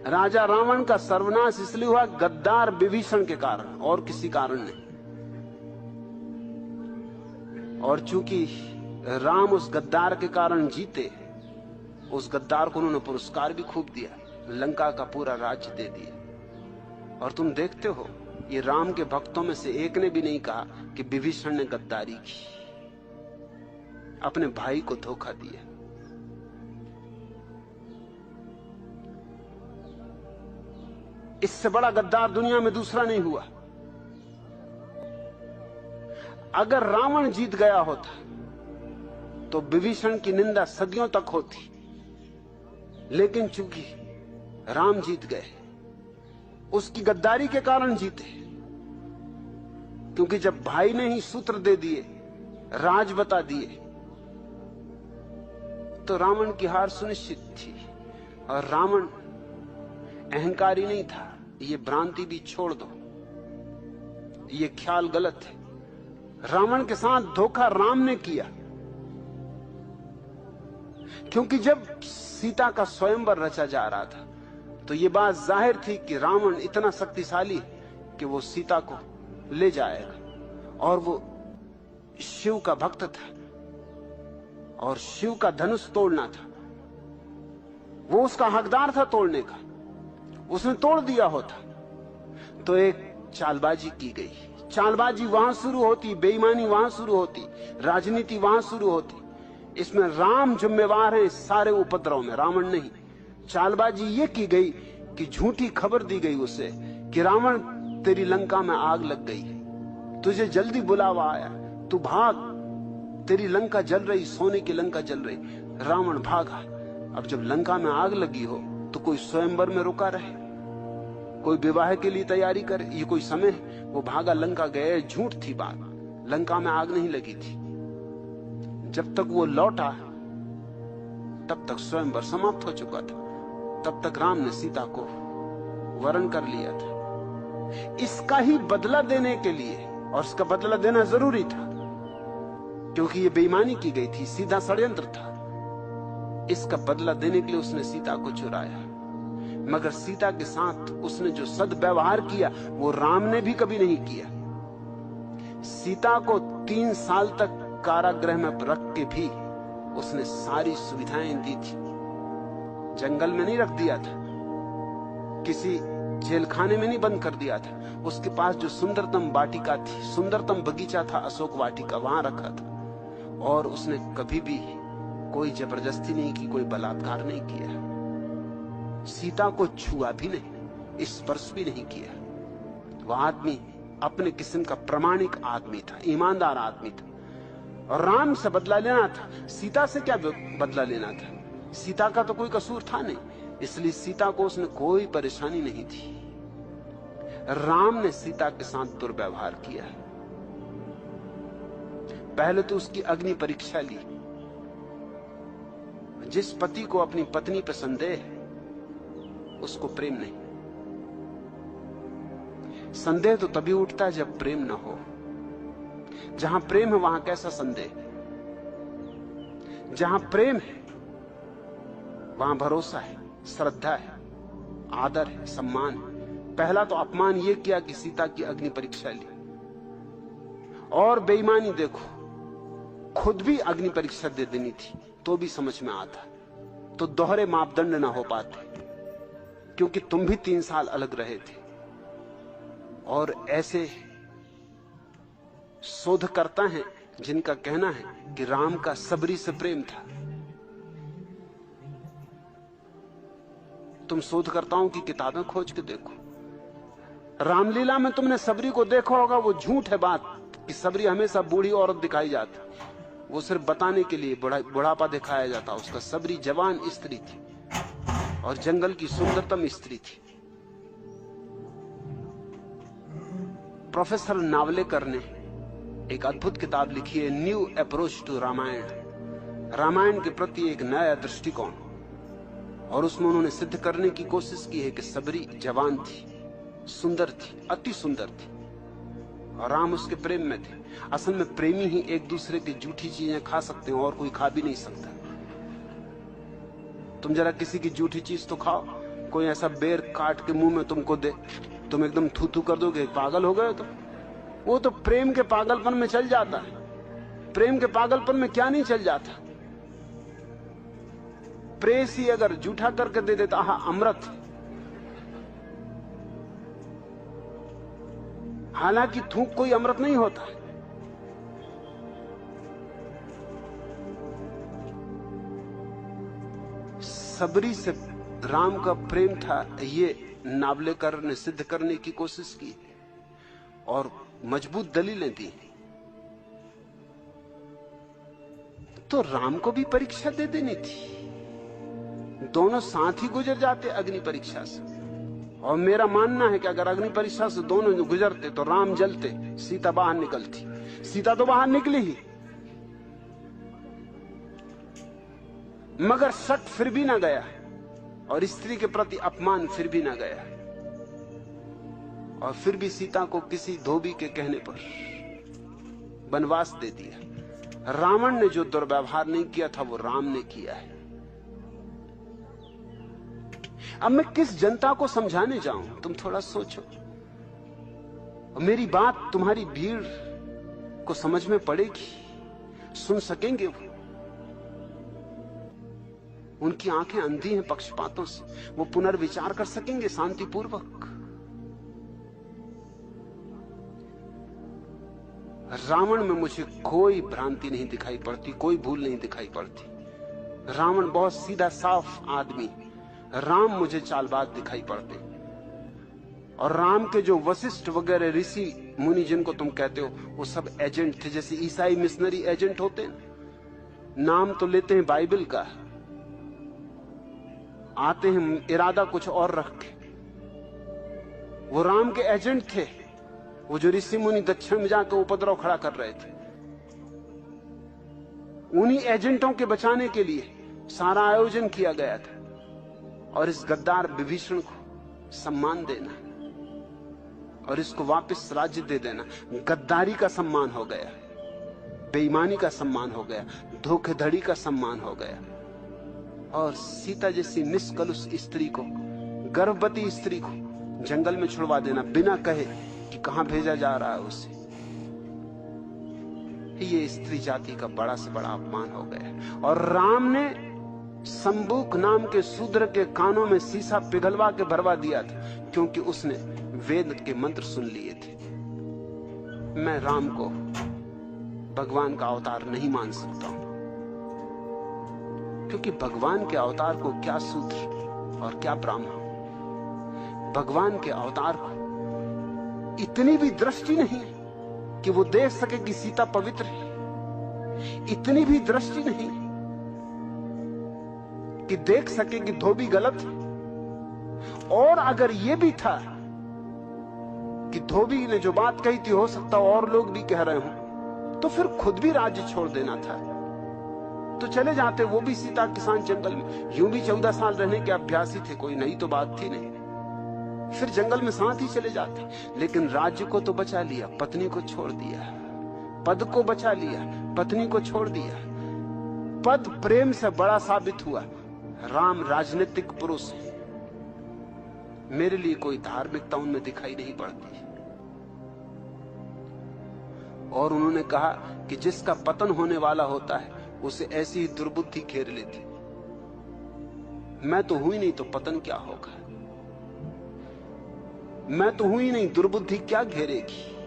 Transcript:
राजा रावण का सर्वनाश इसलिए हुआ गद्दार विभीषण के कारण, और किसी कारण नहीं। और चूंकि राम उस गद्दार के कारण जीते, उस गद्दार को उन्होंने पुरस्कार भी खूब दिया, लंका का पूरा राज्य दे दिया। और तुम देखते हो, ये राम के भक्तों में से एक ने भी नहीं कहा कि विभीषण ने गद्दारी की, अपने भाई को धोखा दिया। इससे बड़ा गद्दार दुनिया में दूसरा नहीं हुआ। अगर रावण जीत गया होता तो विभीषण की निंदा सदियों तक होती, लेकिन चूंकि राम जीत गए, उसकी गद्दारी के कारण जीते। क्योंकि जब भाई ने ही सूत्र दे दिए, राज बता दिए, तो रावण की हार सुनिश्चित थी। और रावण अहंकारी नहीं था। ये भ्रांति भी छोड़ दो, ये ख्याल गलत है। रावण के साथ धोखा राम ने किया, क्योंकि जब सीता का स्वयंवर रचा जा रहा था तो ये बात जाहिर थी कि रावण इतना शक्तिशाली कि वो सीता को ले जाएगा। और वो शिव का भक्त था और शिव का धनुष तोड़ना था, वो उसका हकदार था तोड़ने का। उसने तोड़ दिया होता तो एक चालबाजी की गई। चालबाजी वहां शुरू होती, बेईमानी वहां शुरू होती, राजनीति वहां शुरू होती। इसमें राम जिम्मेवार है इस सारे उपद्रव में, रावण नहीं। चालबाजी ये की गई कि झूठी खबर दी गई उसे कि रावण तेरी लंका में आग लग गई, तुझे जल्दी बुलावा आया, तू भाग, तेरी लंका जल रही, सोने की लंका जल रही। रावण भागा। अब जब लंका में आग लगी हो तो कोई स्वयंवर में रुका रहे, कोई विवाह के लिए तैयारी करे, ये कोई समय है? वो भागा, लंका गए। झूठ थी बात, लंका में आग नहीं लगी थी। जब तक वो लौटा तब तक स्वयंवर समाप्त हो चुका था, तब तक राम ने सीता को वरण कर लिया था। इसका ही बदला देने के लिए, और इसका बदला देना जरूरी था क्योंकि ये बेईमानी की गई थी, सीधा षड्यंत्र था। इसका बदला देने के लिए उसने सीता को चुराया। मगर सीता के साथ उसने जो सद्व्यवहार किया वो राम ने भी कभी नहीं किया। सीता को 3 साल तक कारागृह में रख के भी उसने सारी सुविधाएं दी थी। जंगल में नहीं रख दिया था, किसी जेल खाने में नहीं बंद कर दिया था। उसके पास जो सुंदरतम वाटिका थी, सुंदरतम बगीचा था, अशोक वाटिका, वहां रखा था। और उसने कभी भी कोई जबरदस्ती नहीं की, कोई बलात्कार नहीं किया, सीता को छुआ भी नहीं, स्पर्श भी नहीं किया। वह आदमी अपने किस्म का प्रामाणिक आदमी था, ईमानदार आदमी था। और राम से बदला लेना था, सीता से क्या बदला लेना था? सीता का तो कोई कसूर था नहीं, इसलिए सीता को उसने कोई परेशानी नहीं थी। राम ने सीता के साथ दुर्व्यवहार किया। पहले तो उसकी अग्नि परीक्षा ली। जिस पति को अपनी पत्नी पर संदेह है उसको प्रेम नहीं। संदेह तो तभी उठता है जब प्रेम ना हो। जहां प्रेम है वहां कैसा संदेह? जहां प्रेम है वहां भरोसा है, श्रद्धा है, आदर है, सम्मान है। पहला तो अपमान यह किया कि सीता की अग्नि परीक्षा ली। और बेईमानी देखो, खुद भी अग्नि परीक्षा दे देनी थी तो भी समझ में आता, तो दोहरे मापदंड ना हो पाते, क्योंकि तुम भी 3 साल अलग रहे थे। और ऐसे शोधकर्ता हैं जिनका कहना है कि राम का सबरी से प्रेम था। तुम शोधकर्ताओं की किताबें खोज के देखो, रामलीला में तुमने सबरी को देखा होगा। वो झूठ है बात कि सबरी हमेशा बूढ़ी औरत दिखाई जाती, वो सिर्फ बताने के लिए बुढ़ापा दिखाया जाता उसका। सबरी जवान स्त्री थी और जंगल की सुंदरतम स्त्री थी। प्रोफेसर नावलेकर ने एक अद्भुत किताब लिखी है, new approach to Ramayana, Ramayana के प्रति एक नया दृष्टिकोण। और उसमें उन्होंने सिद्ध करने की कोशिश की है कि सबरी जवान थी, सुंदर थी, अति सुंदर थी, और राम उसके प्रेम में थे। असल में प्रेमी ही एक दूसरे की झूठी चीजें खा सकते हैं और कोई खा भी नहीं सकता। तुम जरा किसी की झूठी चीज तो खाओ, कोई ऐसा बेर काट के मुंह में तुमको दे, तुम एकदम थू थू कर दोगे, पागल हो गए? तो वो तो प्रेम के पागलपन में चल जाता है। प्रेम के पागलपन में क्या नहीं चल जाता। प्रेसी अगर जूठा करके दे देता, आहा अमृत। हालांकि थूक कोई अमृत नहीं होता। सबरी से राम का प्रेम था, ये नावलेकर ने सिद्ध करने की कोशिश की और मजबूत दलीलें दी। तो राम को भी परीक्षा दे देनी थी। दोनों साथ ही गुजर जाते अग्नि परीक्षा से। और मेरा मानना है कि अगर अग्नि परीक्षा से दोनों गुजरते तो राम जलते, सीता बाहर निकलती। सीता तो बाहर निकली ही, मगर शक फिर भी ना गया और स्त्री के प्रति अपमान फिर भी ना गया। और फिर भी सीता को किसी धोबी के कहने पर वनवास दे दिया। रावण ने जो दुर्व्यवहार नहीं किया था वो राम ने किया है। अब मैं किस जनता को समझाने जाऊं, तुम थोड़ा सोचो। मेरी बात तुम्हारी भीड़ को समझ में पड़ेगी, सुन सकेंगे वो। उनकी आंखें अंधी हैं पक्षपातों से, वो पुनर्विचार कर सकेंगे शांतिपूर्वक। रावण में मुझे कोई भ्रांति नहीं दिखाई पड़ती, कोई भूल नहीं दिखाई पड़ती। रावण बहुत सीधा साफ आदमी, राम मुझे चालबाज दिखाई पड़ते। और राम के जो वशिष्ठ वगैरह ऋषि मुनि जिनको तुम कहते हो, वो सब एजेंट थे, जैसे ईसाई मिशनरी एजेंट होते हैं। नाम तो लेते हैं बाइबल का, आते हैं इरादा कुछ और रख के। वो राम के एजेंट थे, वो जो ऋषि मुनि दक्षिण में जाकर उपद्रव खड़ा कर रहे थे। उन्हीं एजेंटों के बचाने के लिए सारा आयोजन किया गया था। और इस गद्दार विभीषण को सम्मान देना और इसको वापस राज्य दे देना, गद्दारी का सम्मान हो गया, बेईमानी का सम्मान हो गया, धोखेधड़ी का सम्मान हो गया। और सीता जैसी निष्कलुष स्त्री को, गर्भवती स्त्री को जंगल में छुड़वा देना बिना कहे कि कहां भेजा जा रहा है उसे, ये स्त्री जाति का बड़ा से बड़ा अपमान हो गया। और राम ने संबुक नाम के शूद्र के कानों में शीशा पिघलवा के भरवा दिया था, क्योंकि उसने वेद के मंत्र सुन लिए थे। मैं राम को भगवान का अवतार नहीं मान सकता हूं, क्योंकि भगवान के अवतार को क्या शूद्र और क्या ब्राह्मण। भगवान के अवतार को इतनी भी दृष्टि नहीं कि वो देख सके कि सीता पवित्र है, इतनी भी दृष्टि नहीं कि देख सके कि धोबी गलत है। और अगर यह भी था कि धोबी ने जो बात कही थी हो सकता और लोग भी कह रहे हो, तो फिर खुद भी राज्य छोड़ देना था, तो चले जाते। वो भी सीता किसान जंगल में, यूं भी 14 साल रहने के अभ्यासी थे, कोई नई तो बात थी नहीं। फिर जंगल में साथ ही चले जाते। लेकिन राज्य को तो बचा लिया, पत्नी को छोड़ दिया। पद को बचा लिया, पत्नी को छोड़ दिया। पद प्रेम से बड़ा साबित हुआ। राम राजनीतिक पुरुष है, मेरे लिए कोई धार्मिकता उनमें दिखाई नहीं पड़ती। और उन्होंने कहा कि जिसका पतन होने वाला होता है उसे ऐसी ही दुर्बुद्धि घेर लेती। मैं तो हुई नहीं तो पतन क्या होगा, मैं तो हुई नहीं, दुर्बुद्धि क्या घेरेगी।